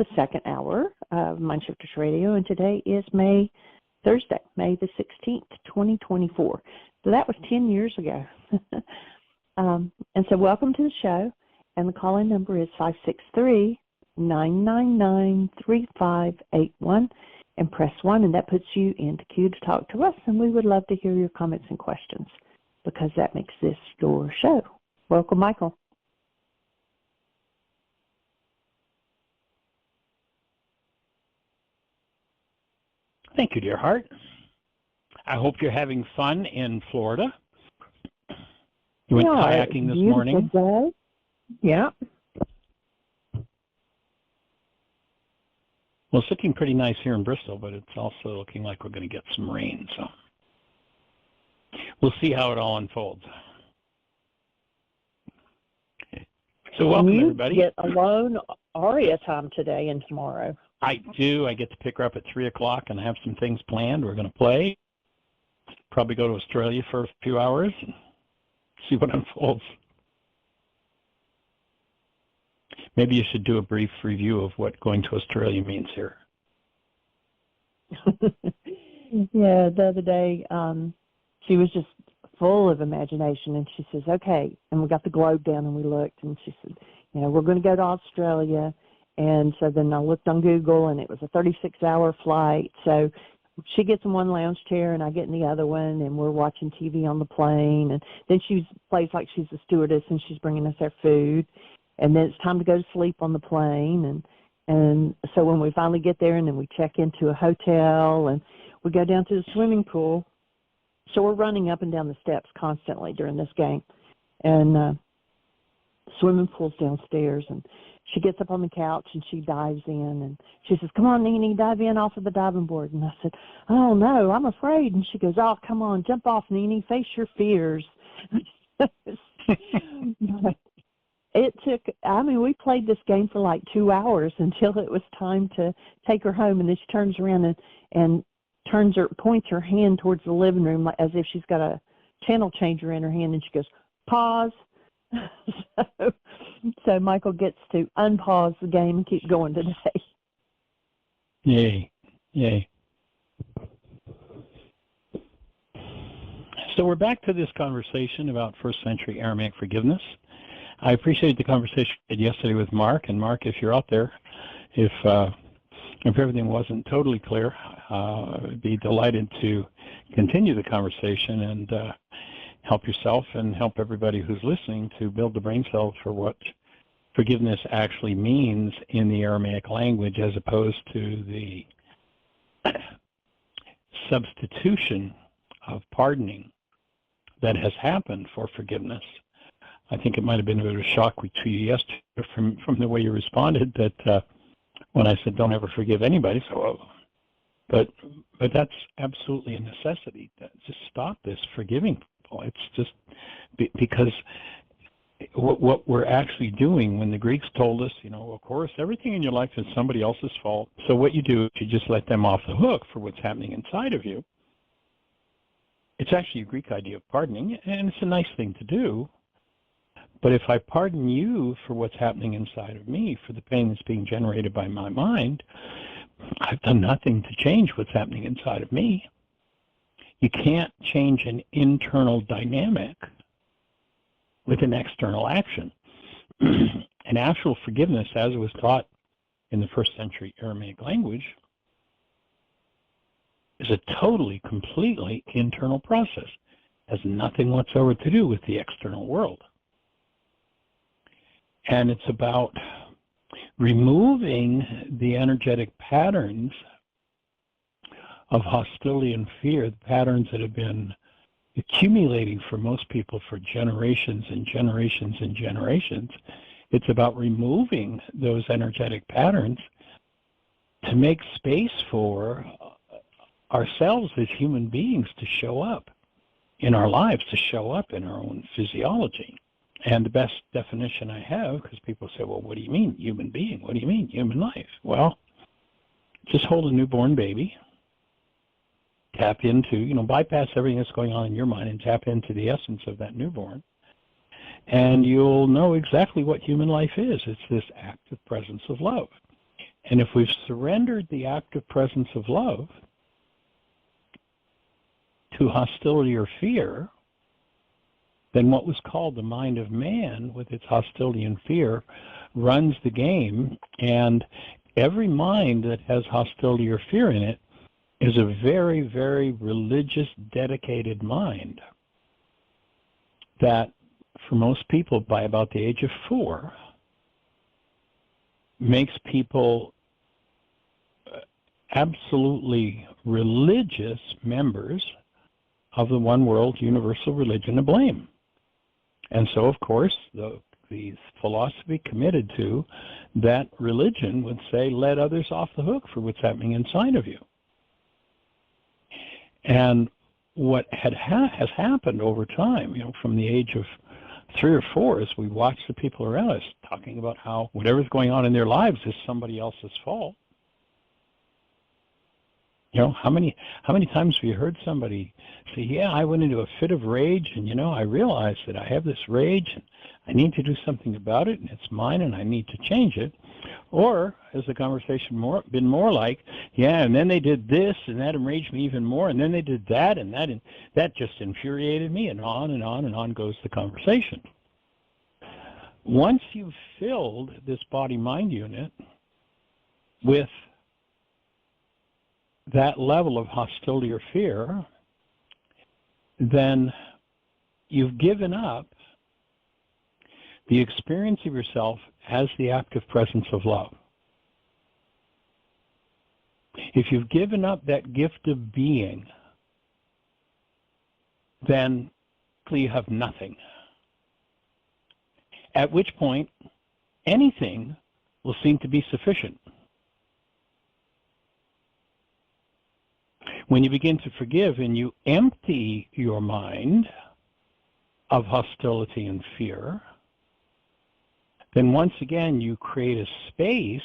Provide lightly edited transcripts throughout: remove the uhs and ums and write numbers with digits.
the second hour of Mindshifters Radio, and today is Thursday, May the 16th, 2024. So that was 10 years ago. And so welcome to the show, and the call-in number is 563-999-3581, and press 1, and that puts you into queue to talk to us, and we would love to hear your comments and questions, because that makes this your show. Welcome, Michael. Thank you, dear heart. I hope you're having fun in Florida. You went kayaking this morning? Day. Yeah. Well, it's looking pretty nice here in Bristol, but it's also looking like we're going to get some rain. So we'll see how it all unfolds. So welcome, everybody. You get alone Arya time today and tomorrow. I do. I get to pick her up at 3 o'clock and have some things planned. We're going to play. Probably go to Australia for a few hours and see what unfolds. Maybe you should do a brief review of what going to Australia means here. Yeah, the other day, she was just full of imagination, and she says, okay, and we got the globe down and we looked, and she said, we're going to go to Australia. And so then I looked on Google, and it was a 36-hour flight. So she gets in one lounge chair, and I get in the other one, and we're watching TV on the plane. And then she plays like she's a stewardess, and she's bringing us our food. And then it's time to go to sleep on the plane. And so when we finally get there, and then we check into a hotel, and we go down to the swimming pool. So we're running up and down the steps constantly during this game. And swimming pool's downstairs, and she gets up on the couch and she dives in, and she says, come on, Nene, dive in off of the diving board. And I said, oh, no, I'm afraid. And she goes, oh, come on, jump off, Nene, face your fears. We played this game for like 2 hours until it was time to take her home, and then she turns around and points her hand towards the living room as if she's got a channel changer in her hand, and she goes, pause. So Michael gets to unpause the game and keep going today. Yay. So we're back to this conversation about first century Aramaic forgiveness. I appreciate the conversation we had yesterday with Mark. And Mark, if you're out there, if everything wasn't totally clear, I'd be delighted to continue the conversation and help yourself and help everybody who's listening to build the brain cells for what forgiveness actually means in the Aramaic language, as opposed to the substitution of pardoning that has happened for forgiveness. I think it might have been a bit of a shock to you yesterday from the way you responded, that when I said don't ever forgive anybody, but that's absolutely a necessity. Just stop this forgiving people. It's just because what we're actually doing, when the Greeks told us, of course, everything in your life is somebody else's fault. So what you do is you just let them off the hook for what's happening inside of you. It's actually a Greek idea of pardoning, and it's a nice thing to do. But if I pardon you for what's happening inside of me, for the pain that's being generated by my mind, I've done nothing to change what's happening inside of me. You can't change an internal dynamic with an external action. And actual forgiveness, as it was taught in the first century Aramaic language, is a totally, completely internal process. It has nothing whatsoever to do with the external world. And it's about removing the energetic patterns of hostility and fear, the patterns that have been accumulating for most people for generations and generations and generations. It's about removing those energetic patterns to make space for ourselves as human beings to show up in our lives, to show up in our own physiology. And the best definition I have, because people say, well, what do you mean, human being? What do you mean, human life? Well, just hold a newborn baby, tap into, bypass everything that's going on in your mind and tap into the essence of that newborn. And you'll know exactly what human life is. It's this active presence of love. And if we've surrendered the active presence of love to hostility or fear, then what was called the mind of man, with its hostility and fear, runs the game. And every mind that has hostility or fear in it is a very, very religious, dedicated mind that, for most people, by about the age of 4, makes people absolutely religious members of the one world universal religion of blame. And so, of course, the philosophy committed to that religion would say, let others off the hook for what's happening inside of you. And what has happened over time, from the age of 3 or 4, as we watch the people around us talking about how whatever's going on in their lives is somebody else's fault. How many times have you heard somebody say, yeah, I went into a fit of rage, and, I realized that I have this rage, and I need to do something about it, and it's mine, and I need to change it. Or has the conversation been more like, yeah, and then they did this, and that enraged me even more, and then they did that, and that just infuriated me, and on and on and on goes the conversation. Once you've filled this body-mind unit with that level of hostility or fear, then you've given up the experience of yourself as the active presence of love. If you've given up that gift of being, then you have nothing. At which point, anything will seem to be sufficient. When you begin to forgive and you empty your mind of hostility and fear, then once again you create a space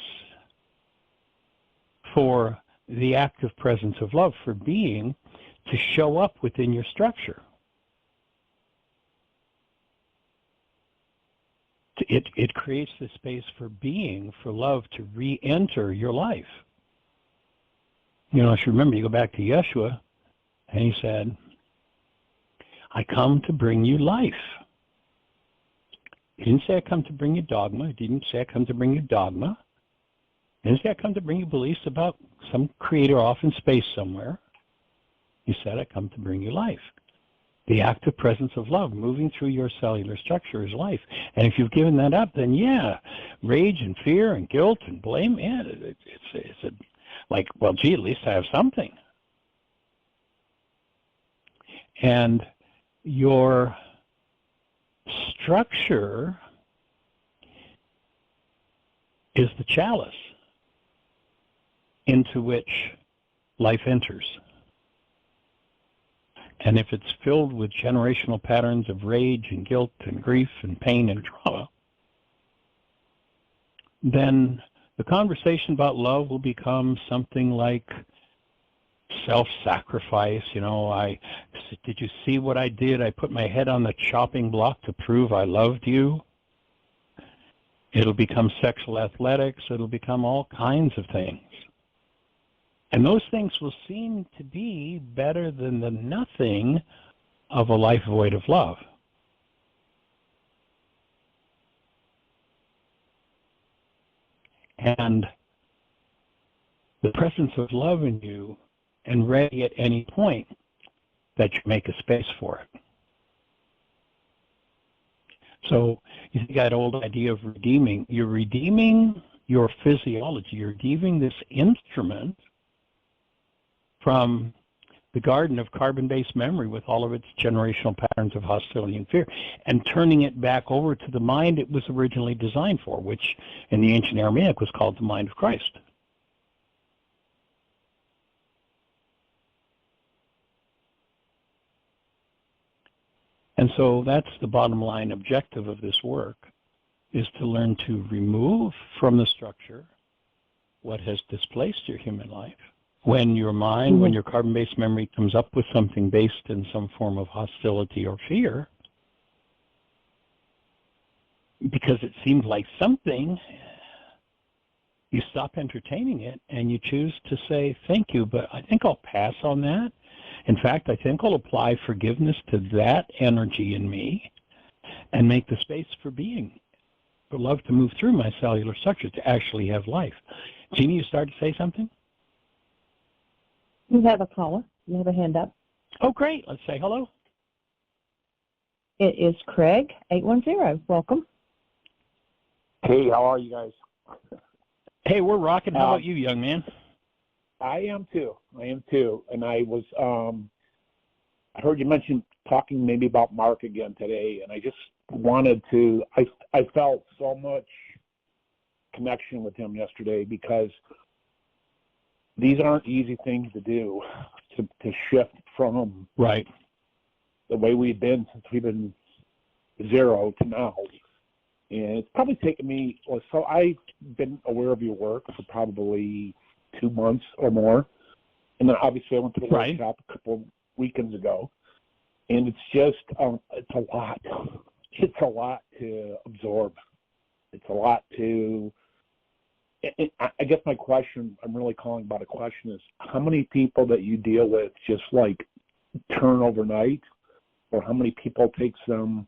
for the active presence of love, for being, to show up within your structure. It creates the space for being, for love to re-enter your life. If you remember, you go back to Yeshua, and he said, I come to bring you life. He didn't say I come to bring you dogma. He didn't say I come to bring you dogma. He didn't say I come to bring you beliefs about some creator off in space somewhere. He said I come to bring you life. The active presence of love moving through your cellular structure is life. And if you've given that up, then rage and fear and guilt and blame, it's well, gee, at least I have something. And your structure is the chalice into which life enters. And if it's filled with generational patterns of rage and guilt and grief and pain and trauma, then the conversation about love will become something like self-sacrifice. Did you see what I did? I put my head on the chopping block to prove I loved you. It'll become sexual athletics. It'll become all kinds of things. And those things will seem to be better than the nothing of a life void of love. And the presence of love in you, and ready at any point that you make a space for it. So you see that old idea of redeeming. You're redeeming your physiology. You're redeeming this instrument from the garden of carbon-based memory with all of its generational patterns of hostility and fear, and turning it back over to the mind it was originally designed for, which in the ancient Aramaic was called the mind of Christ. And so that's the bottom line objective of this work, is to learn to remove from the structure what has displaced your human life. When your mind, when your carbon-based memory comes up with something based in some form of hostility or fear, because it seems like something you stop entertaining it and you choose to say, thank you, but I think I'll pass on that. In fact, I think I'll apply forgiveness to that energy in me and make the space for being, for love to move through my cellular structure to actually have life. Jeanie, you started to say something? You have a caller. You have a hand up. Oh, great. Let's say hello. It is Craig, 810. Welcome. Hey, how are you guys? Hey, we're rocking. How about you, young man? I am too. And I was, I heard you mention talking maybe about Mark again today, and I just wanted to, I felt so much connection with him yesterday because these aren't easy things to do, to shift from right the way we've been since we've been zero to now. And it's probably taken me, so I've been aware of your work for probably 2 months or more. And then obviously I went to the workshop a couple of weekends ago. And it's just, it's a lot. It's a lot to absorb. It's a lot to, I guess my question, I'm really calling about a question is, how many people that you deal with just like turn overnight, or how many people it takes them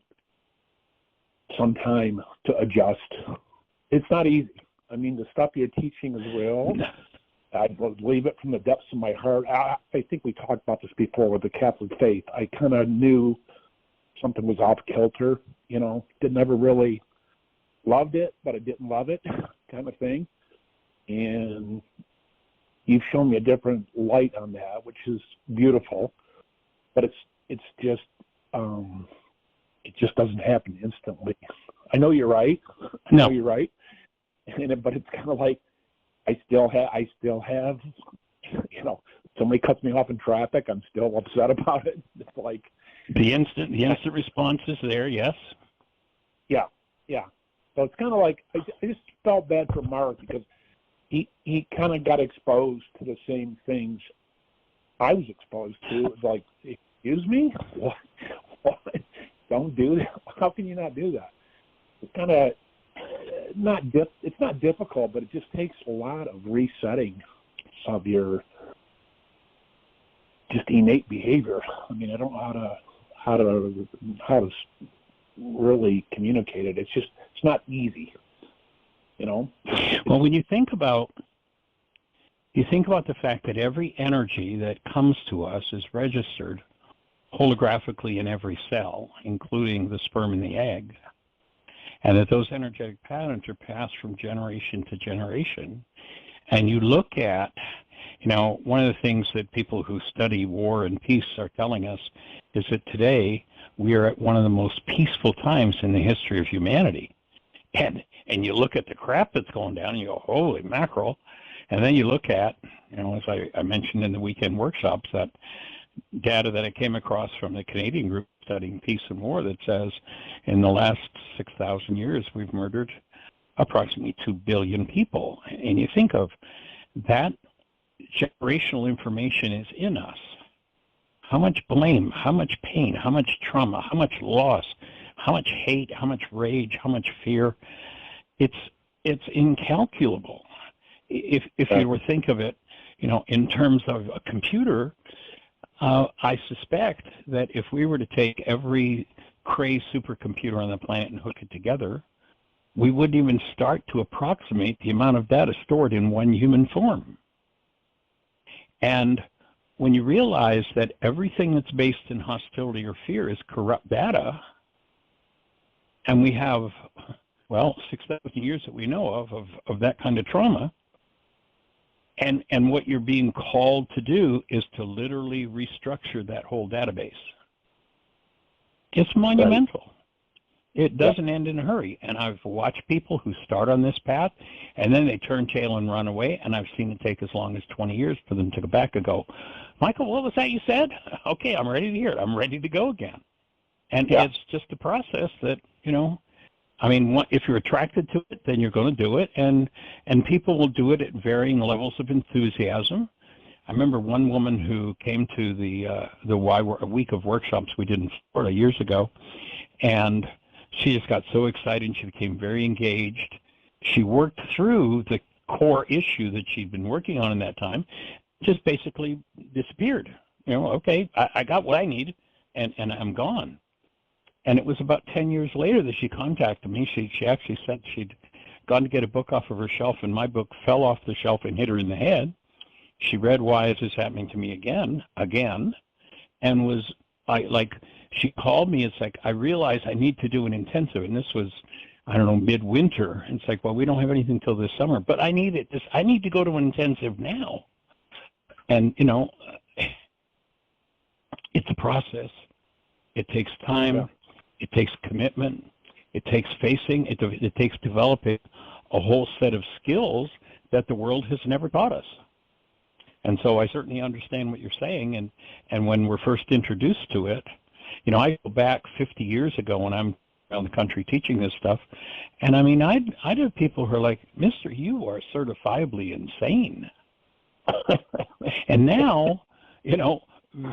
some time to adjust? It's not easy. I mean, the stuff you're teaching is real. I believe it from the depths of my heart. I think we talked about this before with the Catholic faith. I kind of knew something was off kilter, never really loved it, but I didn't love it kind of thing. And you've shown me a different light on that, which is beautiful, but it's just, it just doesn't happen instantly. I know you're right. I know you're right. But it's kind of like I still have, somebody cuts me off in traffic, I'm still upset about it. It's like the instant response is there. Yes. Yeah. So it's kind of like I just felt bad for Mark because he kind of got exposed to the same things I was exposed to. It's like, excuse me, what? Don't do that. How can you not do that? It's kind of it's not difficult, but it just takes a lot of resetting of your just innate behavior. I mean, I don't know how to really communicate it. It's not easy, Well, when you think about the fact that every energy that comes to us is registered holographically in every cell, including the sperm and the egg, and that those energetic patterns are passed from generation to generation. And you look at, one of the things that people who study war and peace are telling us is that today we are at one of the most peaceful times in the history of humanity. And you look at the crap that's going down and you go, holy mackerel. And then you look at, as I mentioned in the weekend workshops, that data that I came across from the Canadian group studying peace and war that says in the last 6,000 years we've murdered approximately 2 billion people. And you think of that generational information is in us. How much blame, how much pain, how much trauma, how much loss, how much hate, how much rage, how much fear. It's incalculable. If you were to think of it, in terms of a computer, I suspect that if we were to take every crazed supercomputer on the planet and hook it together, we wouldn't even start to approximate the amount of data stored in one human form. And when you realize that everything that's based in hostility or fear is corrupt data, and we have, 6,000 years that we know of that kind of trauma, and what you're being called to do is to literally restructure that whole database. It's monumental. It doesn't end in a hurry. And I've watched people who start on this path, and then they turn tail and run away, and I've seen it take as long as 20 years for them to go back and go, Michael, what was that you said? Okay, I'm ready to hear it. I'm ready to go again. And it's just a process that, if you're attracted to it, then you're going to do it, and people will do it at varying levels of enthusiasm. I remember one woman who came to the a week of workshops we did in Florida years ago, and she just got so excited. She became very engaged. She worked through the core issue that she'd been working on in that time just basically disappeared. Okay, I got what I need, and I'm gone. And it was about 10 years later that she contacted me. She actually said she'd gone to get a book off of her shelf, and my book fell off the shelf and hit her in the head. She read Why Is This Happening to Me Again, and was she called me. It's like, I realized I need to do an intensive, and this was, I don't know, midwinter. It's like, well, we don't have anything till this summer, but I need it. I need to go to an intensive now. And, it's a process. It takes time. Yeah. It takes commitment. It takes facing. It takes developing a whole set of skills that the world has never taught us. And so I certainly understand what you're saying. And when we're first introduced to it, I go back 50 years ago when I'm around the country teaching this stuff. And I mean, I'd have people who are like, Mister, you are certifiably insane. And now,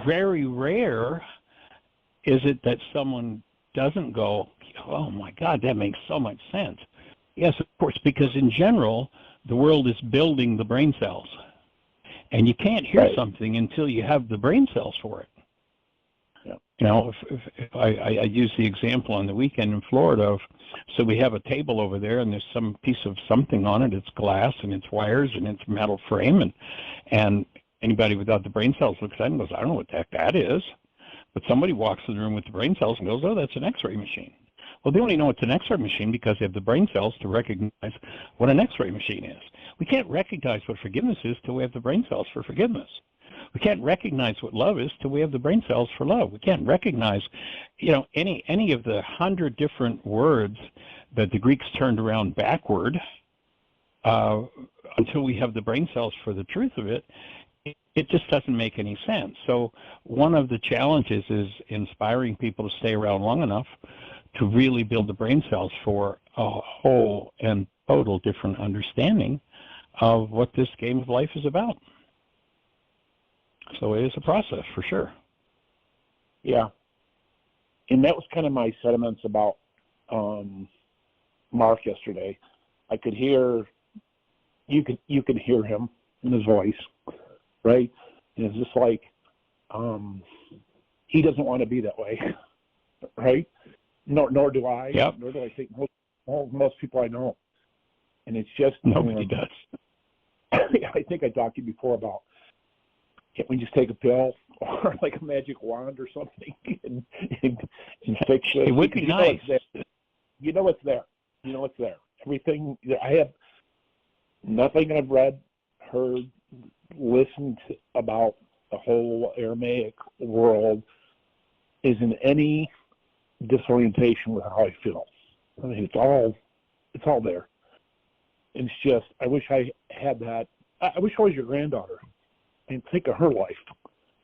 very rare is it that someone doesn't go, oh my God, that makes so much sense. Yes, of course, because in general, the world is building the brain cells. And you can't hear something until you have the brain cells for it. Yeah. If I use the example on the weekend in Florida so we have a table over there and there's some piece of something on it. It's glass and it's wires and it's metal frame. And anybody without the brain cells looks at it and goes, I don't know what the heck that is. But somebody walks in the room with the brain cells and goes, oh, that's an X-ray machine. Well, they only know it's an X-ray machine because they have the brain cells to recognize what an X-ray machine is. We can't recognize what forgiveness is till we have the brain cells for forgiveness. We can't recognize what love is till we have the brain cells for love. We can't recognize, any of the 100 different words that the Greeks turned around backward until we have the brain cells for the truth of it. It just doesn't make any sense. So one of the challenges is inspiring people to stay around long enough to really build the brain cells for a whole and total different understanding of what this game of life is about. So it is a process for sure. Yeah. And that was kind of my sentiments about Mark yesterday. I could hear, you could hear him in his voice, right? And it's just like, he doesn't want to be that way, right? Nor do I. Yep. Nor do I think most people I know. And it's just nobody does. I think I talked to you before about, can't we just take a pill or like a magic wand or something and fix it? It would be nice. You know it's there. You know it's there. Everything. I have nothing I've read, heard, listened about the whole Aramaic world is in any disorientation with how I feel. I mean, it's all there. It's just, I wish I had that. I wish I was your granddaughter. And think of her life,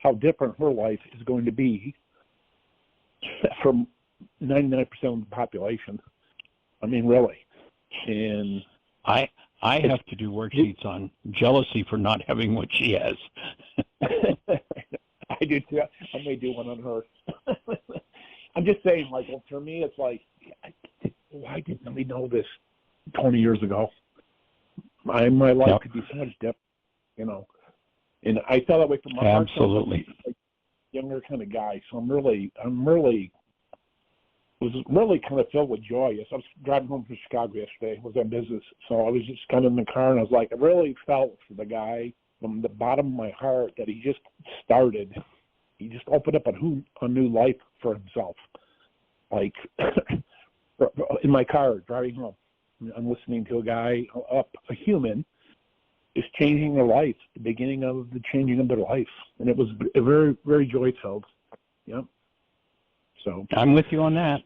how different her life is going to be from 99% of the population. I mean, really. And I have to do worksheets on jealousy for not having what she has. I do too. I may do one on her. I'm just saying, like, well, for me, it's like, why didn't we know this 20 years ago? My life could be so much different, And I felt that way from my heart. Absolutely. Like younger kind of guy, so was really kind of filled with joy. I was driving home from Chicago yesterday. I was on business, so I was just kind of in the car, and I was like, I really felt for the guy from the bottom of my heart that he just started. He just opened up a new life for himself. Like in my car driving home, I'm listening to a guy, a human, is changing their life, the beginning of the changing of their life. And it was very, very joy-filled. Yep. So I'm with you on that.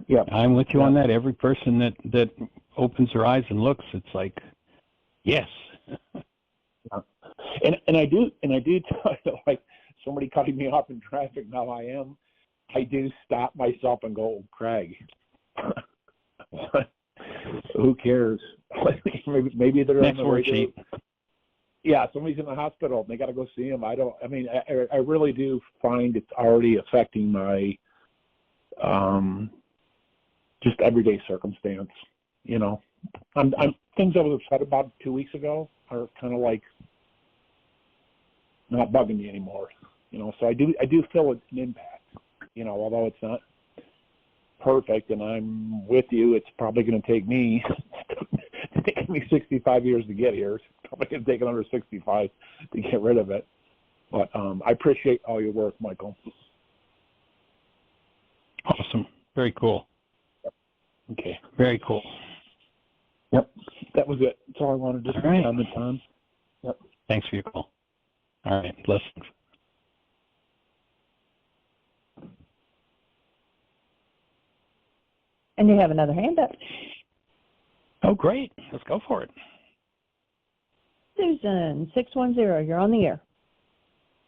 Yeah. I'm with you on that. Every person that opens their eyes and looks, it's like, yes. Yeah. And I do like somebody cutting me off in traffic, now I do stop myself and go, Craig, who cares? maybe they're next on the worksheet. Yeah, somebody's in the hospital and they got to go see him. I really do find it's already affecting my just everyday circumstance. I'm things I was upset about 2 weeks ago are kind of like not bugging me anymore. So I do feel an impact. Although it's not perfect, and I'm with you, it's probably going to take me 65 years to get here. It's probably going to take another 65 to get rid of it. But I appreciate all your work, Michael. Awesome. Very cool. Okay. Very cool. Yep. That was it. That's all I wanted to say on the time. Yep. Thanks for your call. All right. Blessings. And you have another hand up. Oh, great. Let's go for it. Susan, 610, you're on the air.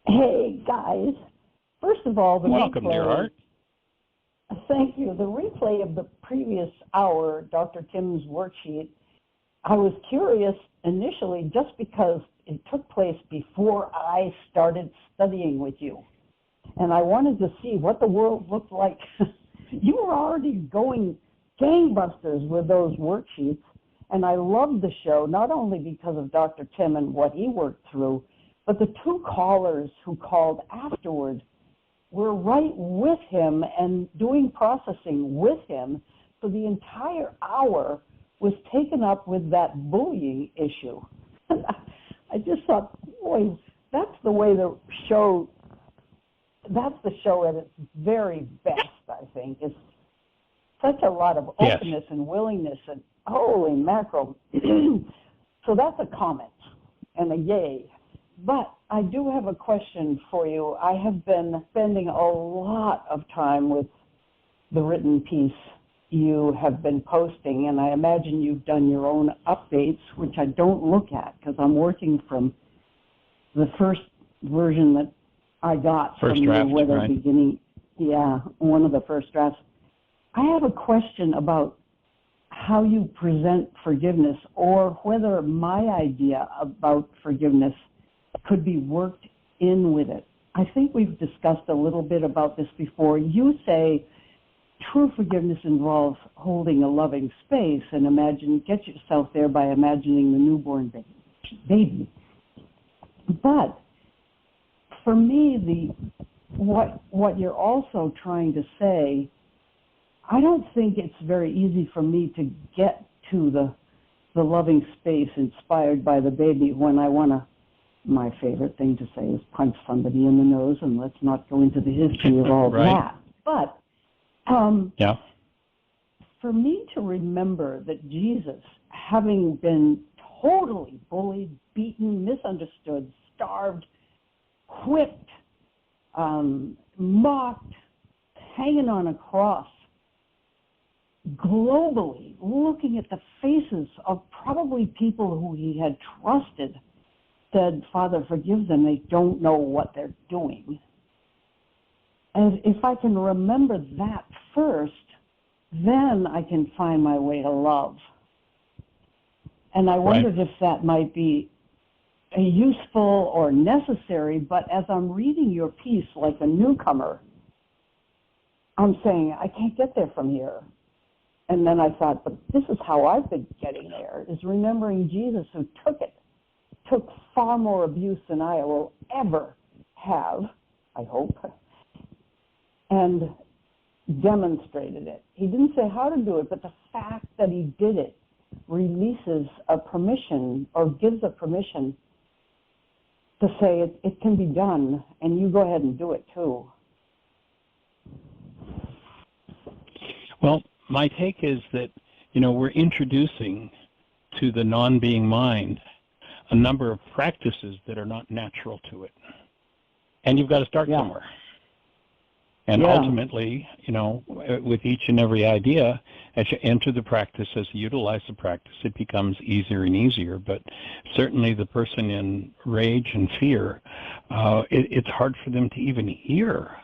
Hey, guys. First of all, Welcome, dear heart. Thank you. The replay of the previous hour, Dr. Tim's worksheet, I was curious initially just because it took place before I started studying with you. And I wanted to see what the world looked like. You were already going gangbusters with those worksheets, and I loved the show, not only because of Dr. Tim and what he worked through, but the two callers who called afterward were right with him and doing processing with him. So the entire hour was taken up with that bullying issue. I just thought, boy, that's the way the show, that's the show at its very best, I think. It's such a lot of openness and willingness, and holy mackerel. So that's a comment and a yay. But I do have a question for you. I have been spending a lot of time with the written piece you have been posting, and I imagine you've done your own updates, which I don't look at because I'm working from the first version that I got first from draft, the weather right? beginning. Yeah, one of the first drafts. I have a question about how you present forgiveness, or whether my idea about forgiveness could be worked in with it. I think we've discussed a little bit about this before. You say true forgiveness involves holding a loving space, and get yourself there by imagining the newborn baby. But for me, what you're also trying to say, I don't think it's very easy for me to get to the loving space inspired by the baby when I want to. My favorite thing to say is punch somebody in the nose, and let's not go into the history of all right. that. But for me to remember that Jesus, having been totally bullied, beaten, misunderstood, starved, whipped, mocked, hanging on a cross, globally looking at the faces of probably people who he had trusted, said, Father, forgive them, they don't know what they're doing. And if I can remember that first, then I can find my way to love. And I wondered if that might be a useful or necessary, but as I'm reading your piece like a newcomer, I'm saying, I can't get there from here. And then I thought, but this is how I've been getting there, is remembering Jesus who took far more abuse than I will ever have, I hope, and demonstrated it. He didn't say how to do it, but the fact that he did it releases a permission, or gives a permission to say it can be done, and you go ahead and do it too. Well, my take is that, we're introducing to the non-being mind a number of practices that are not natural to it. And you've got to start somewhere. And ultimately, with each and every idea, as you enter the practice, as you utilize the practice, it becomes easier and easier. But certainly the person in rage and fear, it's hard for them to even hear.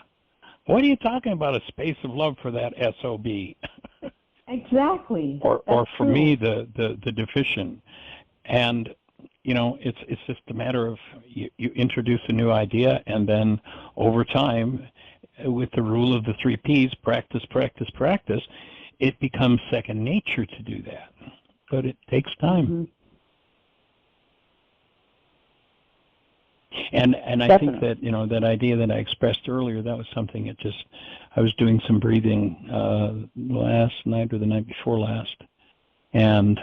What are you talking about, a space of love for that SOB? Exactly. Or for me, the deficient. And, it's just a matter of you introduce a new idea, and then over time, with the rule of the 3 Ps, practice, practice, practice, it becomes second nature to do that. but it takes time. Mm-hmm. And I think that, that idea that I expressed earlier, that was something I was doing some breathing last night or the night before last, and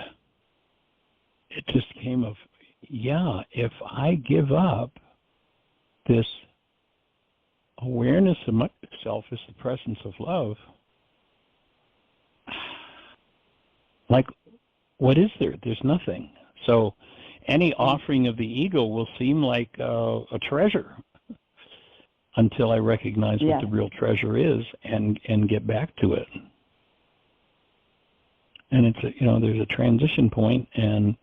it just came of, if I give up this awareness of myself as the presence of love, like, what is there? There's nothing. So any offering of the ego will seem like a treasure until I recognize what the real treasure is and get back to it. And it's there's a transition point, and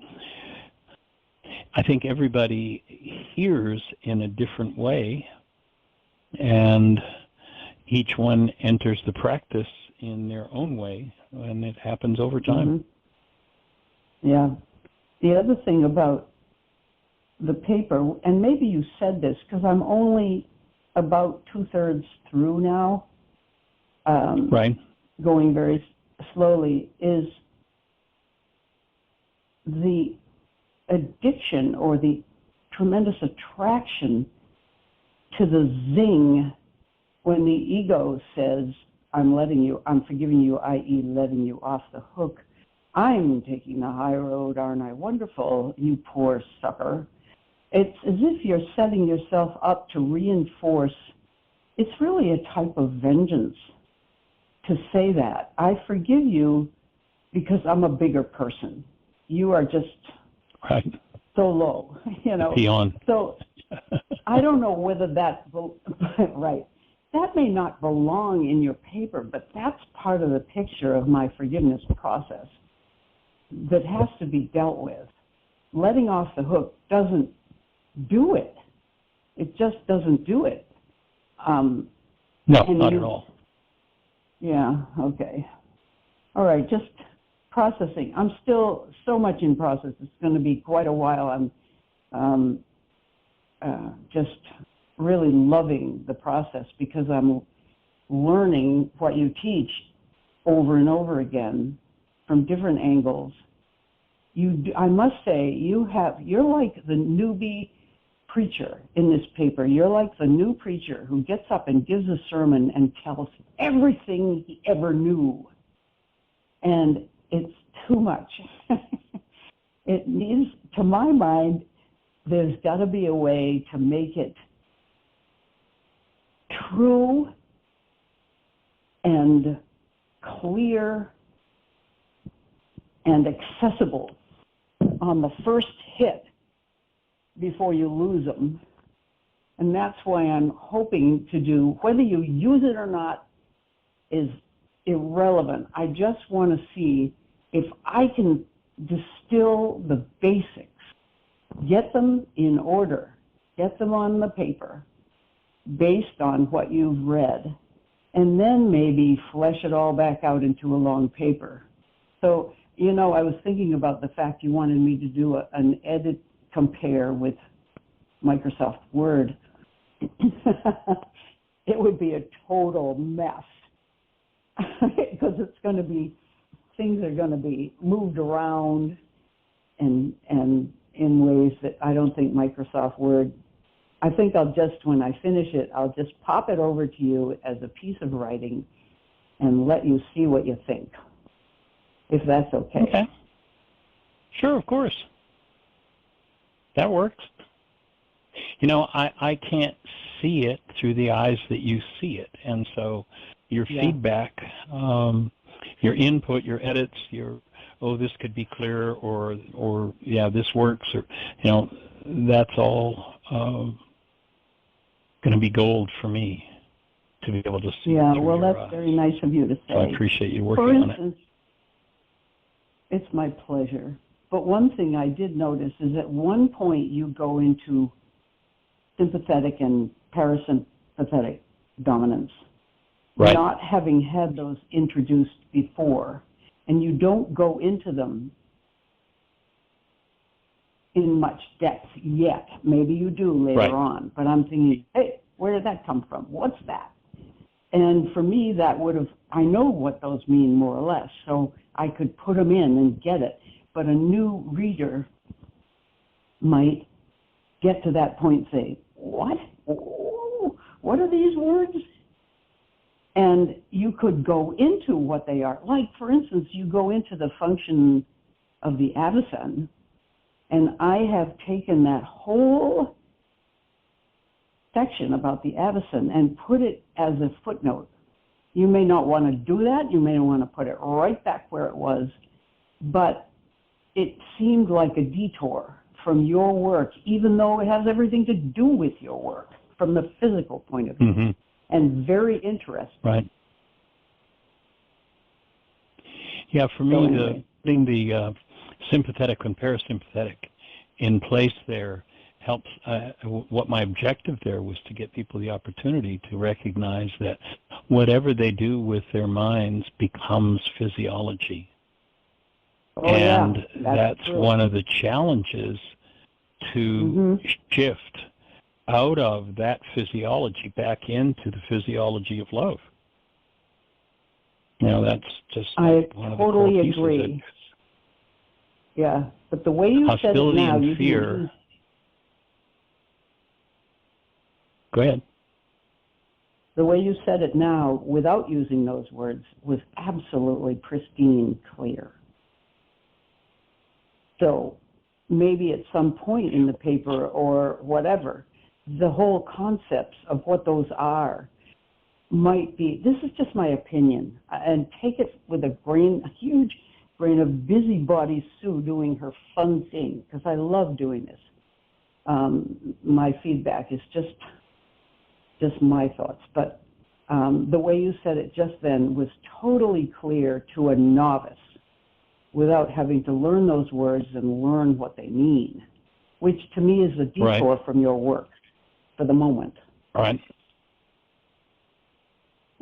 I think everybody hears in a different way, and each one enters the practice in their own way, and it happens over time. Mm-hmm. Yeah. The other thing about the paper, and maybe you said this, because I'm only about 2/3 through now, right, going very slowly, is the addiction or the tremendous attraction to the zing when the ego says, I'm forgiving you, i.e. letting you off the hook. I'm taking the high road, aren't I wonderful, you poor sucker. It's as if you're setting yourself up to reinforce. It's really a type of vengeance to say that. I forgive you because I'm a bigger person. You are just so low, Peon. So I don't know whether that, right. That may not belong in your paper, but that's part of the picture of my forgiveness process that has to be dealt with. Letting off the hook doesn't do it. It just doesn't do it. No, not at all. Yeah, okay. All right, just processing. I'm still so much in process. It's going to be quite a while. I'm just really loving the process because I'm learning what you teach over and over again from different angles. I must say, you're like the newbie preacher in this paper. You're like the new preacher who gets up and gives a sermon and tells everything he ever knew. And it's too much. It needs, to my mind, there's got to be a way to make it true and clear and accessible on the first hit before you lose them. And that's why I'm hoping to do, whether you use it or not is irrelevant. I just want to see if I can distill the basics, get them in order, get them on the paper based on what you've read, and then maybe flesh it all back out into a long paper. So, I was thinking about the fact you wanted me to do an edit compare with Microsoft Word. It would be a total mess because things are going to be moved around and in ways that I don't think Microsoft Word. I think when I finish it, I'll just pop it over to you as a piece of writing and let you see what you think, if that's okay. Okay. Sure, of course. That works. I can't see it through the eyes that you see it. And so your feedback, your input, your edits, this could be clearer, or this works, or, that's all going to be gold for me to be able to see. Yeah, well, that's very nice of you to say. So I appreciate you working on it. For instance, it's my pleasure. But one thing I did notice is at one point you go into sympathetic and parasympathetic dominance, right, not having had those introduced before, and you don't go into them in much depth yet. Maybe you do later on, but I'm thinking, hey, where did that come from? What's that? And for me, I know what those mean more or less, so I could put them in and get it. but a new reader might get to that point and say, what? Oh, what are these words? And you could go into what they are. Like, for instance, you go into the function of the avicen, and I have taken that whole section about the avicen and put it as a footnote. You may not want to do that. You may want to put it right back where it was. But it seemed like a detour from your work, even though it has everything to do with your work from the physical point of view. Mm-hmm. And very interesting. Right. Yeah, for me, putting the sympathetic and parasympathetic in place there helps. What my objective there was to get people the opportunity to recognize that whatever they do with their minds becomes physiology. Oh, and yeah, that's one of the challenges to shift out of that physiology back into the physiology of love. You know, that's just one of the core pieces. I totally agree. Yeah, but the way you said it now, and fear. Go ahead. The way you said it now, without using those words, was absolutely pristine clear. So maybe at some point in the paper or whatever, the whole concepts of what those are might be, this is just my opinion, and take it with a huge grain of busybody Sue doing her fun thing, because I love doing this. My feedback is just my thoughts, but the way you said it just then was totally clear to a novice without having to learn those words and learn what they mean, which to me is a detour from your work for the moment. Right.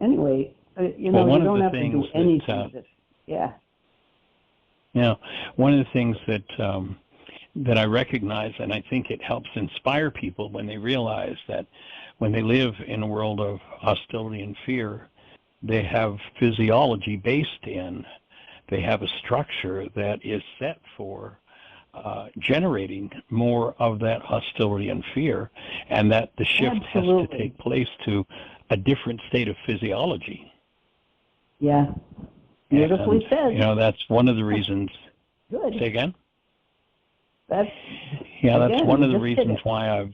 Anyway, you don't have to do anything. Yeah. Yeah. One of the things that that I recognize, and I think it helps inspire people when they realize that when they live in a world of hostility and fear, they have physiology based in, they have a structure that is set for generating more of that hostility and fear, and that the shift has to take place to a different state of physiology. Yeah, beautifully said. You know, that's one of the reasons. Good. Say again? That's one of the reasons why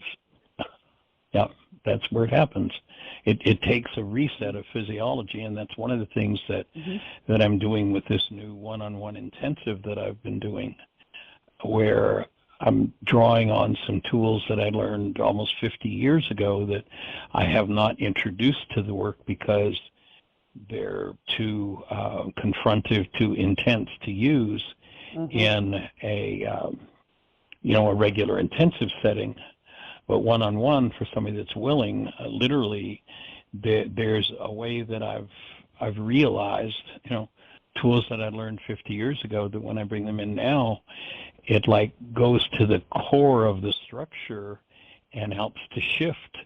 that's where it happens. It takes a reset of physiology, and that's one of the things that that I'm doing with this new one-on-one intensive that I've been doing, where I'm drawing on some tools that I learned almost 50 years ago that I have not introduced to the work because they're too confrontive, too intense to use in a regular intensive setting. But one-on-one, for somebody that's willing, literally, there's a way that I've realized, tools that I learned 50 years ago, that when I bring them in now, it like goes to the core of the structure and helps to shift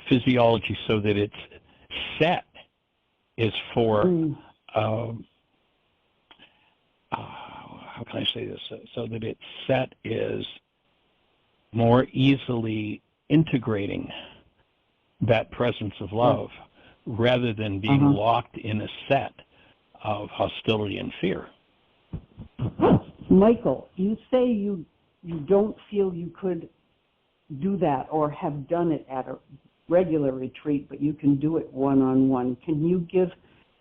physiology so that it's set is for, how can I say this, so that it's set is more easily integrating that presence of love rather than being locked in a set of hostility and fear. Michael, you say you don't feel you could do that or have done it at a regular retreat, but you can do it one-on-one. Can you give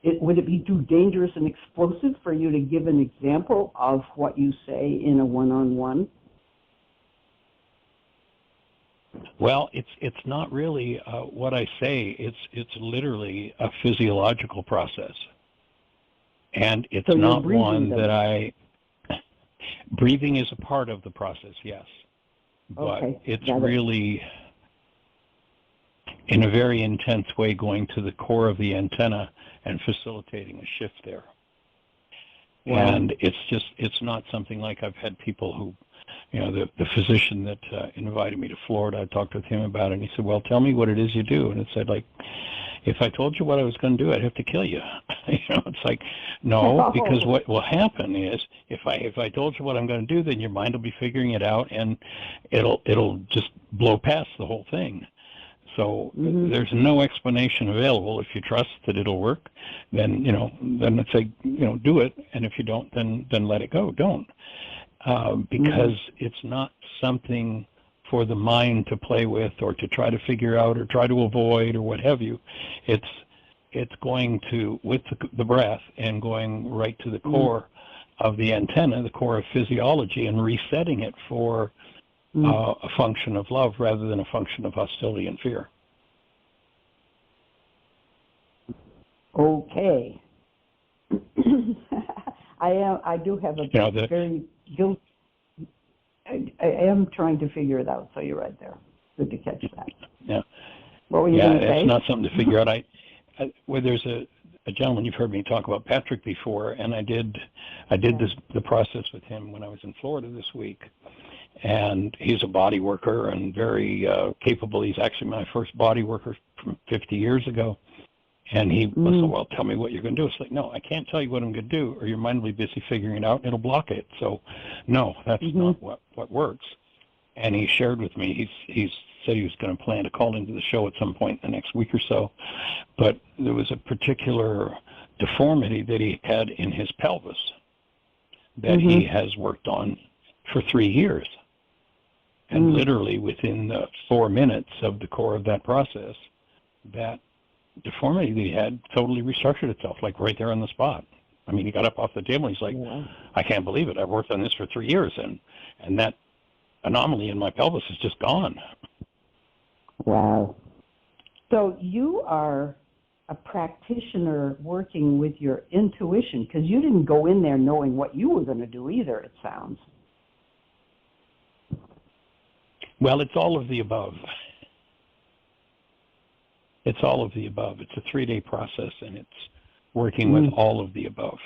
it? Would it be too dangerous and explosive for you to give an example of what you say in a one-on-one? Well, it's not really what I say. It's literally a physiological process, and it's not one that I. Breathing is a part of the process, yes, but it's really, in a very intense way, going to the core of the antenna and facilitating a shift there. And it's not something like I've had people who, the physician that invited me to Florida, I talked with him about it, and he said, well, tell me what it is you do. And it said, like, if I told you what I was going to do, I'd have to kill you. It's like, no, because what will happen is if I told you what I'm going to do, then your mind will be figuring it out, and it'll just blow past the whole thing. So there's no explanation available. If you trust that it'll work, then then let's say do it, and if you don't, then let it go. Don't, because it's not something for the mind to play with or to try to figure out or try to avoid or what have you. It's going to, with the breath, and going right to the core of the antenna, the core of physiology, and resetting it for a function of love rather than a function of hostility and fear. Okay. I do have a very guilt. I am trying to figure it out, so you're right there. Good to catch that. Yeah. What were you going to say? It's not something to figure out. There's a gentleman, you've heard me talk about Patrick before, and I did the process with him when I was in Florida this week. And he's a body worker and very capable. He's actually my first body worker from 50 years ago. And he was like, well, tell me what you're going to do. It's like, no, I can't tell you what I'm going to do, or your mind will be busy figuring it out, and it'll block it. So, no, that's not what works. And he shared with me, he said he was going to plan to call into the show at some point in the next week or so, but there was a particular deformity that he had in his pelvis that he has worked on for 3 years. And literally within the 4 minutes of the core of that process, that deformity that he had totally restructured itself, like right there on the spot. I mean, he got up off the table and he's like, I can't believe it. I've worked on this for 3 years, and that anomaly in my pelvis is just gone. Wow. So you are a practitioner working with your intuition, because you didn't go in there knowing what you were going to do either, it sounds. Well, it's all of the above. It's all of the above. It's a 3-day process, and it's working with all of the above.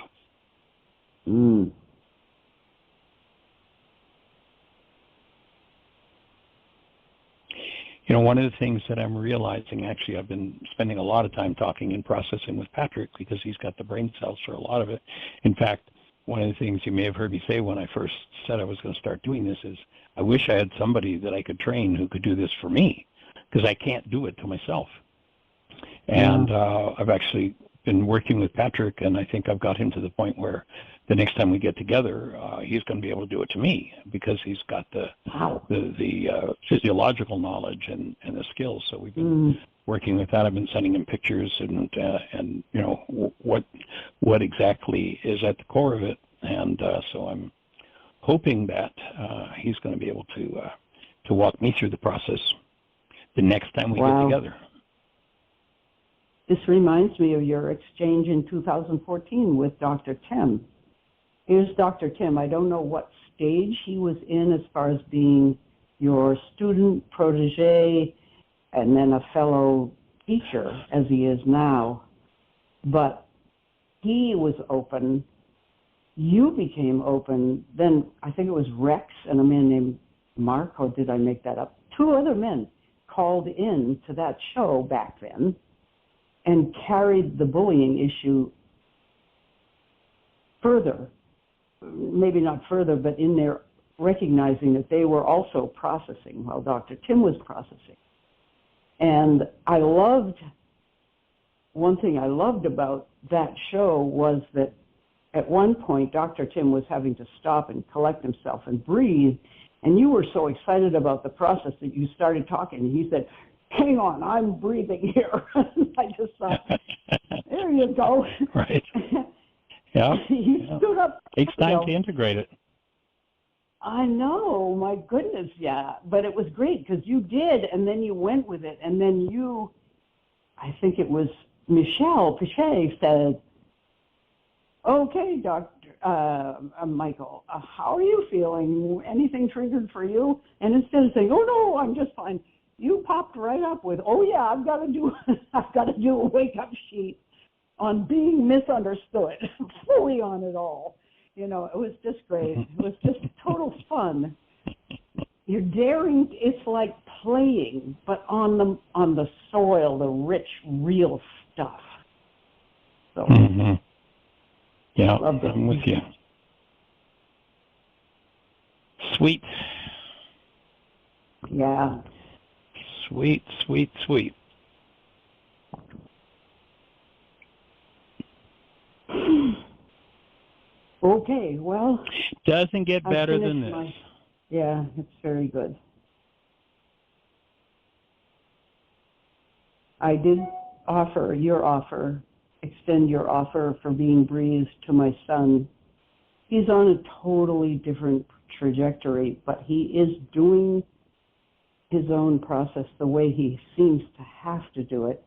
One of the things that I'm realizing, actually, I've been spending a lot of time talking and processing with Patrick because he's got the brain cells for a lot of it. In fact, one of the things you may have heard me say when I first said I was going to start doing this is, I wish I had somebody that I could train who could do this for me, because I can't do it to myself. And I've actually been working with Patrick, and I think I've got him to the point where the next time we get together, he's going to be able to do it to me, because he's got the physiological knowledge and the skills. So we've been working with that. I've been sending him pictures and what exactly is at the core of it. And so I'm hoping that he's going to be able to walk me through the process the next time we get together. This reminds me of your exchange in 2014 with Dr. Tim. Here's Dr. Tim. I don't know what stage he was in as far as being your student, protege, and then a fellow teacher, as he is now. But he was open. You became open. Then I think it was Rex and a man named Mark, or did I make that up? 2 other men called in to that show back then and carried the bullying issue further, maybe not further, but in their recognizing that they were also processing while Dr. Tim was processing. And one thing I loved about that show was that at one point Dr. Tim was having to stop and collect himself and breathe, and you were so excited about the process that you started talking, and he said, hang on, I'm breathing here. I just thought, there you go. Right. Yeah. He stood up. Takes time to integrate it. I know, my goodness, yeah. But it was great because you did, and then you went with it. And then I think it was Michelle Pichet said, okay, Dr. Michael, how are you feeling? Anything triggered for you? And instead of saying, oh, no, I'm just fine, you popped right up with, oh yeah, I've got to do a wake-up sheet on being misunderstood, fully on it all. You know, it was just great. It was just total fun. You're daring. It's like playing, but on the soil, the rich, real stuff. So, yeah, loved it. I'm with you. Sweet. Yeah. Sweet, sweet, sweet. Okay, well. Doesn't get better than this. Yeah, it's very good. I did extend your offer for being breathed to my son. He's on a totally different trajectory, but he is doing his own process the way he seems to have to do it.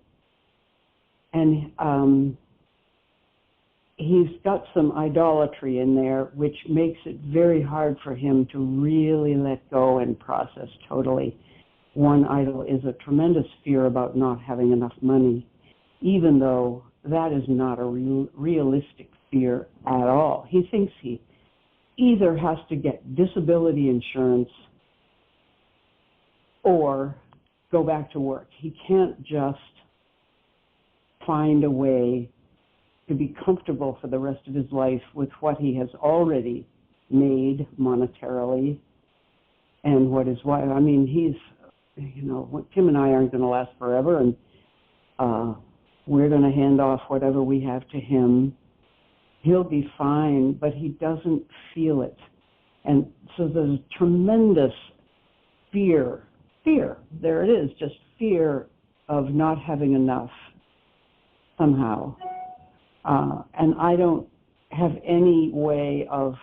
And he's got some idolatry in there, which makes it very hard for him to really let go and process totally. One idol is a tremendous fear about not having enough money, even though that is not a realistic fear at all. He thinks he either has to get disability insurance or go back to work. He can't just find a way to be comfortable for the rest of his life with what he has already made monetarily and what his wife, I mean, he's, you know, Tim and I aren't going to last forever, and we're going to hand off whatever we have to him. He'll be fine, but he doesn't feel it. And so there's tremendous fear, there it is, just fear of not having enough somehow. And I don't have any way of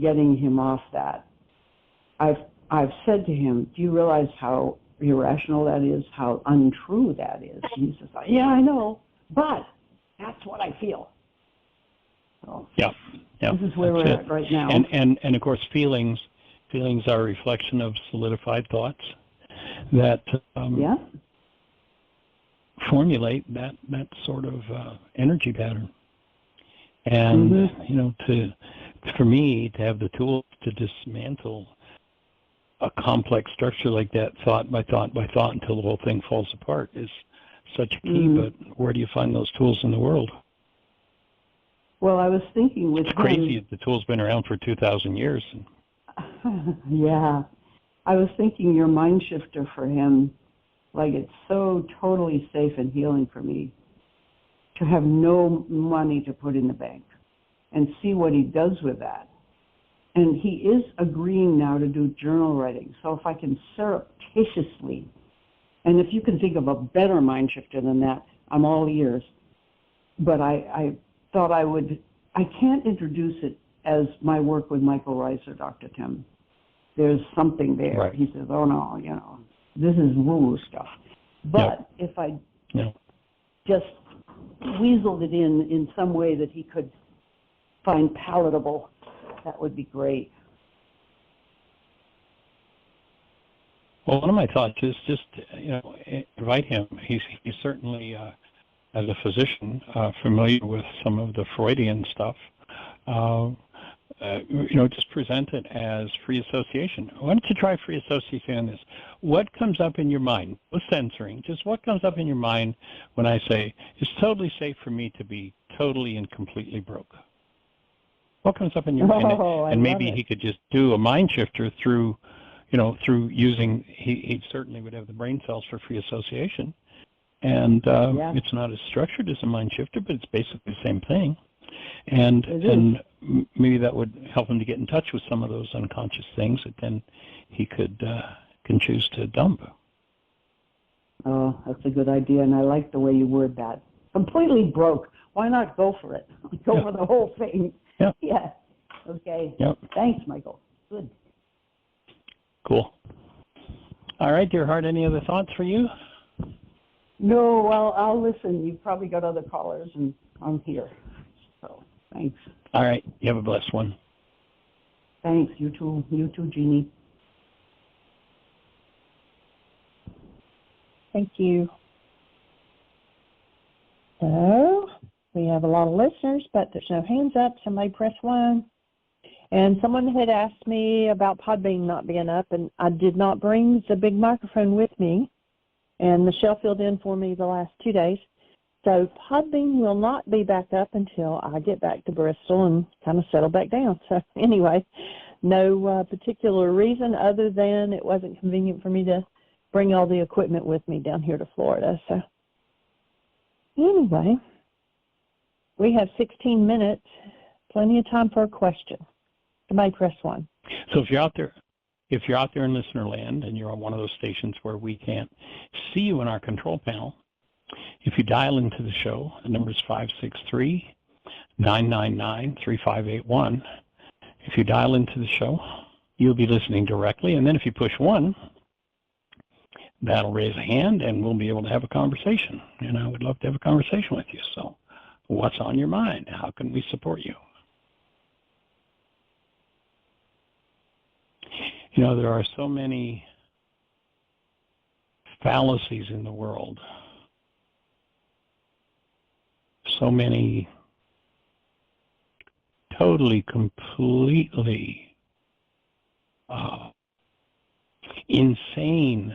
getting him off that. I've said to him, do you realize how irrational that is, how untrue that is? And he says, yeah, I know, but that's what I feel. So yeah. This is where we're at right now. And of course, feelings are a reflection of solidified thoughts that formulate that sort of energy pattern. And you know, for me to have the tools to dismantle a complex structure like that, thought by thought by thought, until the whole thing falls apart, is such a key. But where do you find those tools in the world? Well, I was thinking with it's crazy. The tool's been around for 2,000 years. Yeah, I was thinking your mind shifter for him. Like, it's so totally safe and healing for me to have no money to put in the bank and see what he does with that. And he is agreeing now to do journal writing. So if I can surreptitiously, and if you can think of a better mind shifter than that, I'm all ears. But I thought I can't introduce it as my work with Michael Ryce or Dr. Tim. There's something there. Right. He says, oh no, you know, this is woo-woo stuff. But if I just weaseled it in some way that he could find palatable, that would be great. Well, one of my thoughts is just, invite him. He's certainly, as a physician, familiar with some of the Freudian stuff. Just present it as free association. Why don't you try free association on this? What comes up in your mind? No censoring. Just what comes up in your mind when I say, it's totally safe for me to be totally and completely broke? What comes up in your mind? And maybe he could just do a mind shifter through using, he certainly would have the brain cells for free association. And it's not as structured as a mind shifter, but it's basically the same thing. And maybe that would help him to get in touch with some of those unconscious things that then he can choose to dump. Oh, that's a good idea, and I like the way you word that. Completely broke. Why not go for it? Go for the whole thing. Yeah. Okay. Yep. Thanks, Michael. Good. Cool. All right, dear heart, any other thoughts for you? No, well, I'll listen. You've probably got other callers, and I'm here. So, thanks. All right. You have a blessed one. Thanks. You too. You too, Jeanie. Thank you. So, we We have a lot of listeners, but there's no hands up. Somebody press 1. And someone had asked me about Podbean not being up, and I did not bring the big microphone with me. And Michelle filled in for me the last 2 days. So Podbean will not be back up until I get back to Bristol and kind of settle back down. So anyway, no particular reason other than it wasn't convenient for me to bring all the equipment with me down here to Florida. So anyway, we have 16 minutes, plenty of time for a question. Somebody press 1. So if you're out there in listener land and you're on one of those stations where we can't see you in our control panel, if you dial into the show, the number is 563-999-3581. If you dial into the show, you'll be listening directly, and then if you push 1, that'll raise a hand, and we'll be able to have a conversation. And I would love to have a conversation with you. So what's on your mind? How can we support you? You know, there are so many fallacies in the world, so many totally, completely insane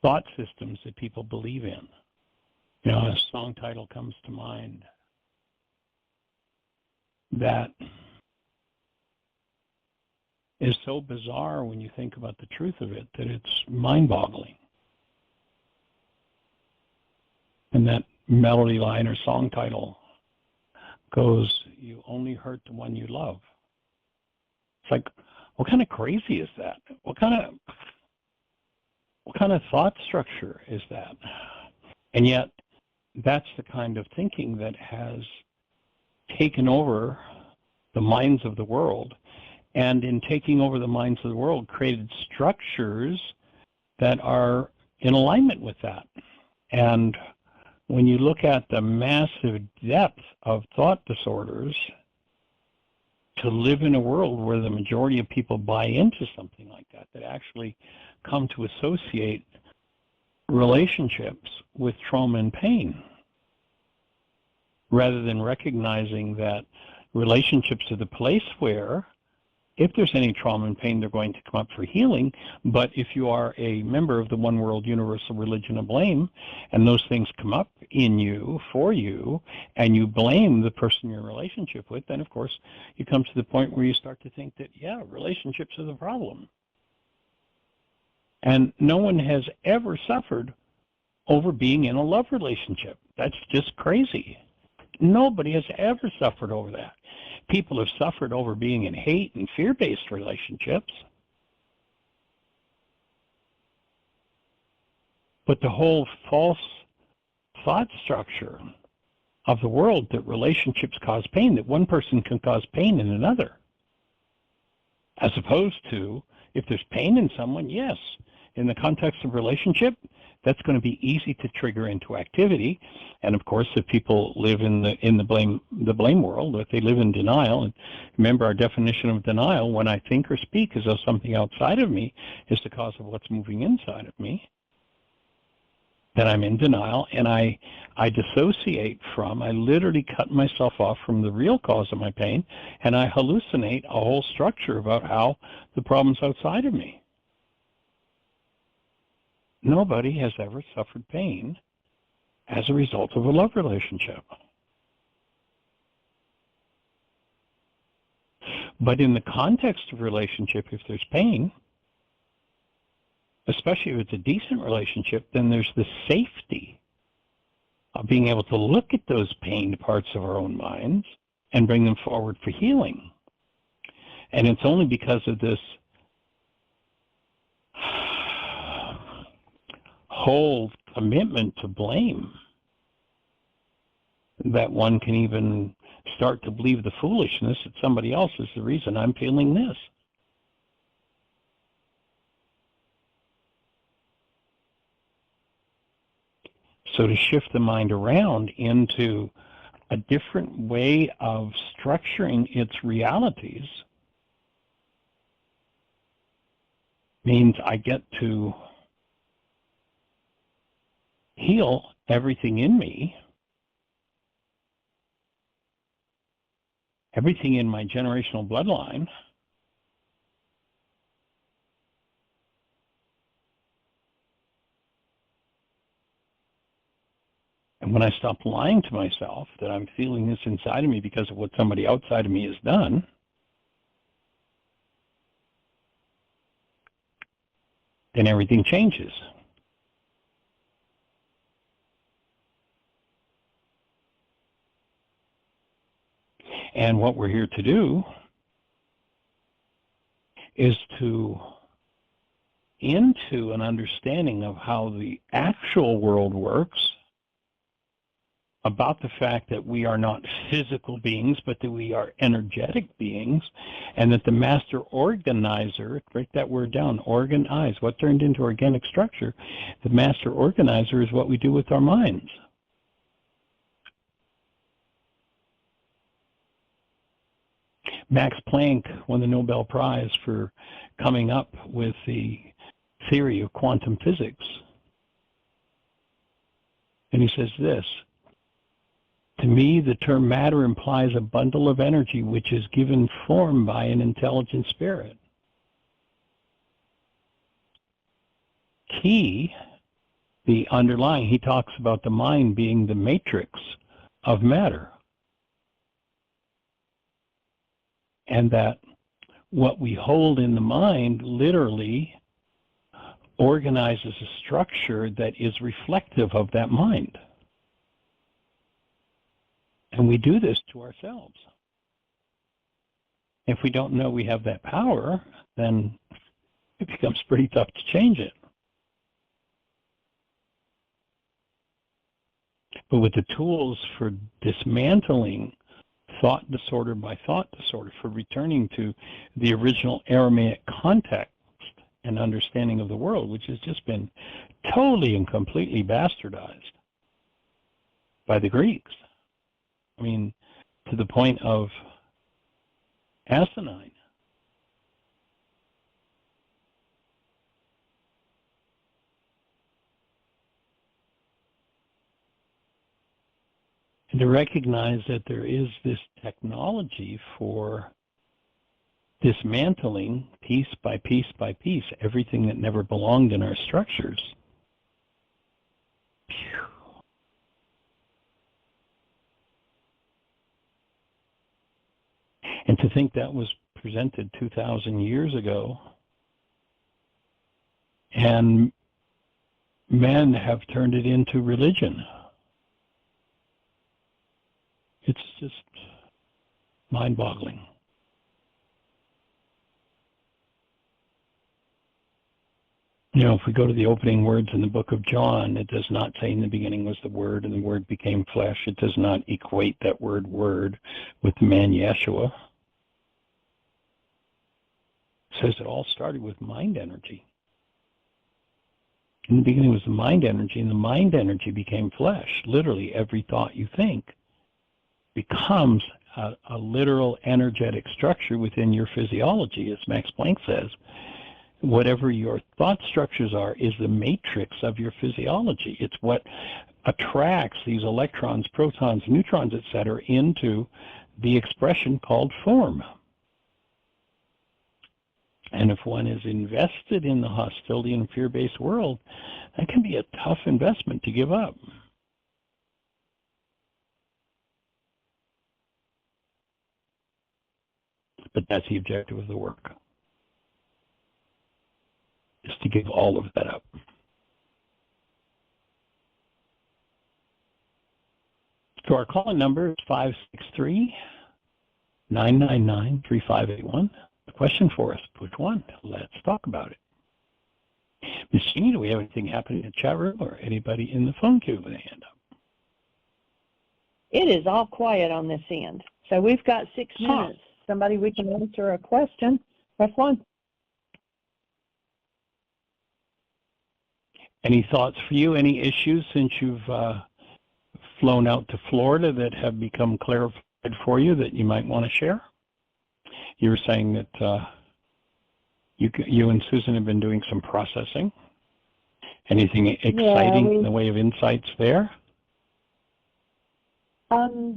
thought systems that people believe in. You know, a song title comes to mind that is so bizarre when you think about the truth of it that it's mind-boggling. And that melody line or song title goes, "You only hurt the one you love." It's like, what kind of crazy is that? What kind of thought structure is that? And yet, that's the kind of thinking that has taken over the minds of the world, and in taking over the minds of the world, created structures that are in alignment with that. And when you look at the massive depth of thought disorders, to live in a world where the majority of people buy into something like that, that actually come to associate relationships with trauma and pain, rather than recognizing that relationships are the place where, if there's any trauma and pain, they're going to come up for healing. But if you are a member of the one world universal religion of blame, and those things come up in you, for you, and you blame the person you're in a relationship with, then of course you come to the point where you start to think that, yeah, relationships are the problem. And no one has ever suffered over being in a love relationship. That's just crazy. Nobody has ever suffered over that. People have suffered over being in hate and fear-based relationships. But the whole false thought structure of the world that relationships cause pain, that one person can cause pain in another, as opposed to, if there's pain in someone, yes, in the context of relationship, that's going to be easy to trigger into activity. And of course, if people live in the blame world, if they live in denial, and remember our definition of denial, when I think or speak as though something outside of me is the cause of what's moving inside of me, then I'm in denial, and I dissociate from, I literally cut myself off from the real cause of my pain, and I hallucinate a whole structure about how the problem's outside of me. Nobody has ever suffered pain as a result of a love relationship. But in the context of relationship, if there's pain, especially if it's a decent relationship, then there's the safety of being able to look at those pained parts of our own minds and bring them forward for healing. And it's only because of this whole commitment to blame that one can even start to believe the foolishness that somebody else is the reason I'm feeling this. So to shift the mind around into a different way of structuring its realities means I get to heal everything in me everything in my generational bloodline and when I stop lying to myself that I'm feeling this inside of me because of what somebody outside of me has done, then everything changes. And what we're here to do is to into an understanding of how the actual world works, about the fact that we are not physical beings, but that we are energetic beings, and that the master organizer, break that word down, organize, what turned into organic structure, the master organizer is what we do with our minds. Max Planck won the Nobel Prize for coming up with the theory of quantum physics. And he says this, to me, the term matter implies a bundle of energy which is given form by an intelligent spirit. Key, the underlying, he talks about the mind being the matrix of matter. And that what we hold in the mind literally organizes a structure that is reflective of that mind. And we do this to ourselves. If we don't know we have that power, then it becomes pretty tough to change it. But with the tools for dismantling thought disorder by thought disorder, for returning to the original Aramaic context and understanding of the world, which has just been totally and completely bastardized by the Greeks. I mean, to the point of asinine. And to recognize that there is this technology for dismantling piece by piece by piece everything that never belonged in our structures. And to think that was presented 2,000 years ago, and men have turned it into religion. It's just mind-boggling. You know, if we go to the opening words in the book of John, it does not say in the beginning was the Word, and the Word became flesh. It does not equate that word with the man Yeshua. It says it all started with mind energy. In the beginning was the mind energy, and the mind energy became flesh. Literally, every thought you think becomes a literal energetic structure within your physiology, as Max Planck says. Whatever your thought structures are is the matrix of your physiology. It's what attracts these electrons, protons, neutrons, etc., into the expression called form. And if one is invested in the hostility and fear-based world, that can be a tough investment to give up. But that's the objective of the work, is to give all of that up. So our call-in number is 563-999-3581. The question for us, which one? Let's talk about it. Ms. Jeanie, do we have anything happening in the chat room or anybody in the phone queue with a hand up? It is all quiet on this end. So we've got 6 minutes. Somebody we can answer a question. Press 1. Any thoughts for you? Any issues since you've flown out to Florida that have become clarified for you that you might want to share? You were saying that you and Susan have been doing some processing. Anything exciting in the way of insights there?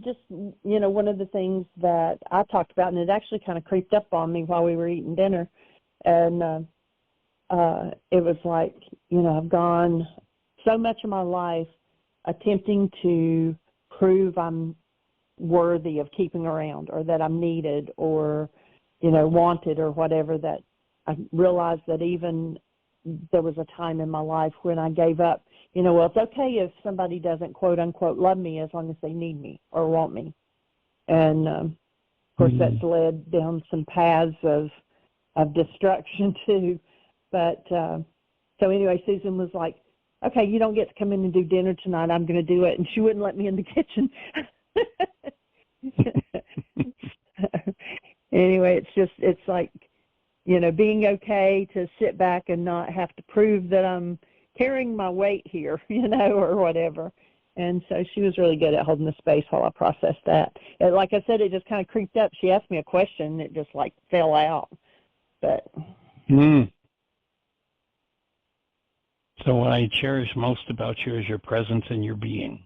Just, one of the things that I talked about, and it actually kind of creeped up on me while we were eating dinner, and it was like, I've gone so much of my life attempting to prove I'm worthy of keeping around, or that I'm needed, or, wanted, or whatever, that I realized that even there was a time in my life when I gave up. Well, it's okay if somebody doesn't, quote unquote, love me as long as they need me or want me. And of course, that's led down some paths of destruction too. But so anyway, Susan was like, "Okay, you don't get to come in and do dinner tonight. I'm going to do it," and she wouldn't let me in the kitchen. Anyway, it's like, being okay to sit back and not have to prove that I'm carrying my weight here, or whatever. And so she was really good at holding the space while I processed that. And like I said, it just kind of creeped up. She asked me a question, and it just like fell out. But So what I cherish most about you is your presence and your being.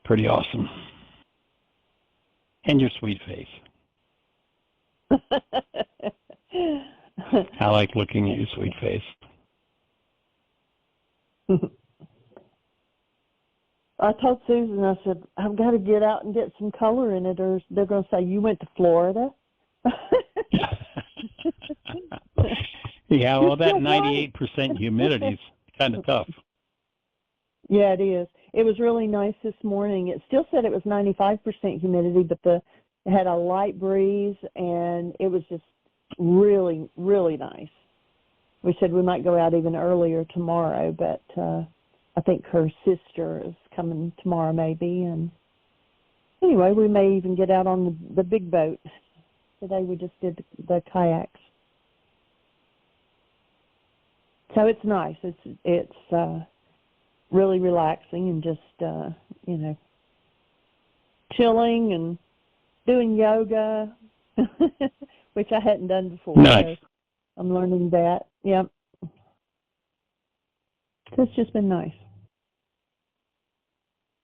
Pretty awesome. And your sweet face. I like looking at your sweet face. I told Susan, I said, I've got to get out and get some color in it, or they're going to say, "You went to Florida?" Yeah, well, that 98% humidity is kind of tough. Yeah, it is. It was really nice this morning. It still said it was 95% humidity, but it had a light breeze, and it was just really, really nice. We said we might go out even earlier tomorrow, but I think her sister is coming tomorrow maybe. And anyway, we may even get out on the big boat. Today we just did the kayaks. So it's nice. It's really relaxing, and just, chilling and doing yoga, which I hadn't done before. Nice. So I'm learning that. Yep. So it's just been nice.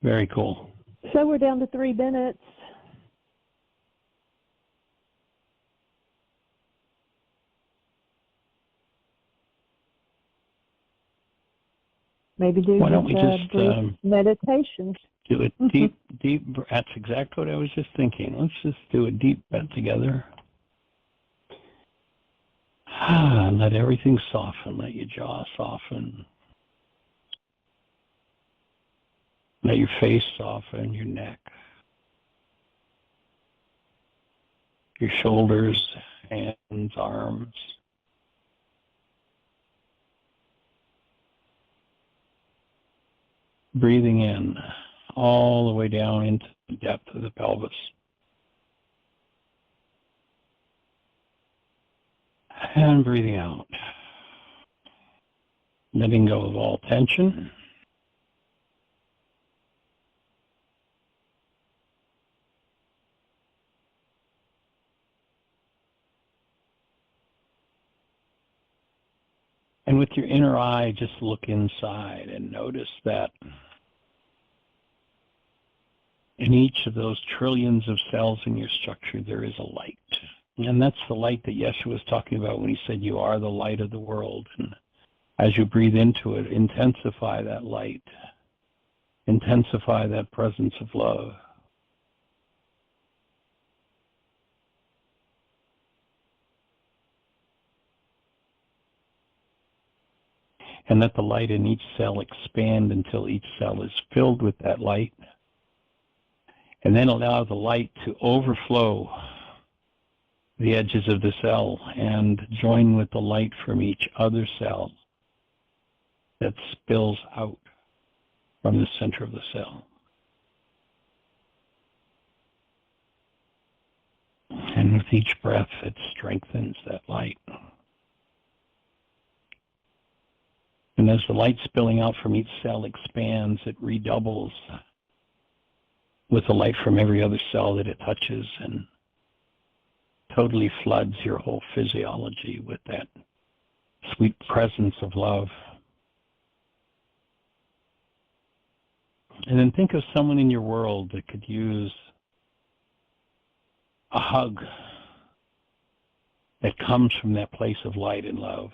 Very cool. So we're down to 3 minutes. Maybe do Why don't we just brief meditation. do a deep, that's exactly what I was just thinking. Let's just do a deep breath together. Let everything soften. Let your jaw soften. Let your face soften, your neck, your shoulders, hands, arms. Breathing in all the way down into the depth of the pelvis. And breathing out. Letting go of all tension. And with your inner eye, just look inside and notice that in each of those trillions of cells in your structure, there is a light. And that's the light that Yeshua was talking about when he said, "You are the light of the world." And as you breathe into it, intensify that light. Intensify that presence of love. And let the light in each cell expand until each cell is filled with that light. And then allow the light to overflow the edges of the cell and join with the light from each other cell that spills out from the center of the cell. And with each breath, it strengthens that light. And as the light spilling out from each cell expands, it redoubles with the light from every other cell that it touches, and totally floods your whole physiology with that sweet presence of love. And then think of someone in your world that could use a hug that comes from that place of light and love.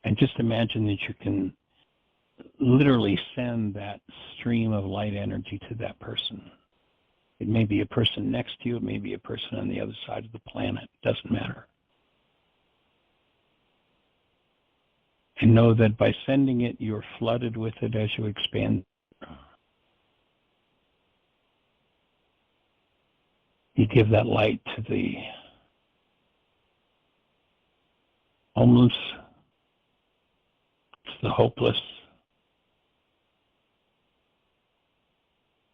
And just imagine that you can literally send that stream of light energy to that person. It may be a person next to you, it may be a person on the other side of the planet, it doesn't matter. And know that by sending it, you're flooded with it as you expand. You give that light to the homeless, to the hopeless,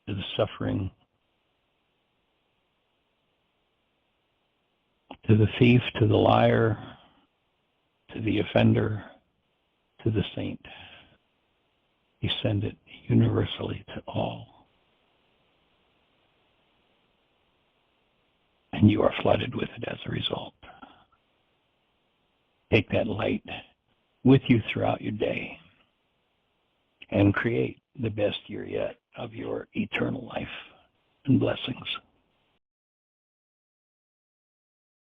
to the suffering, to the thief, to the liar, to the offender, to the saint. You send it universally to all. And you are flooded with it as a result. Take that light with you throughout your day and create the best year yet of your eternal life and blessings.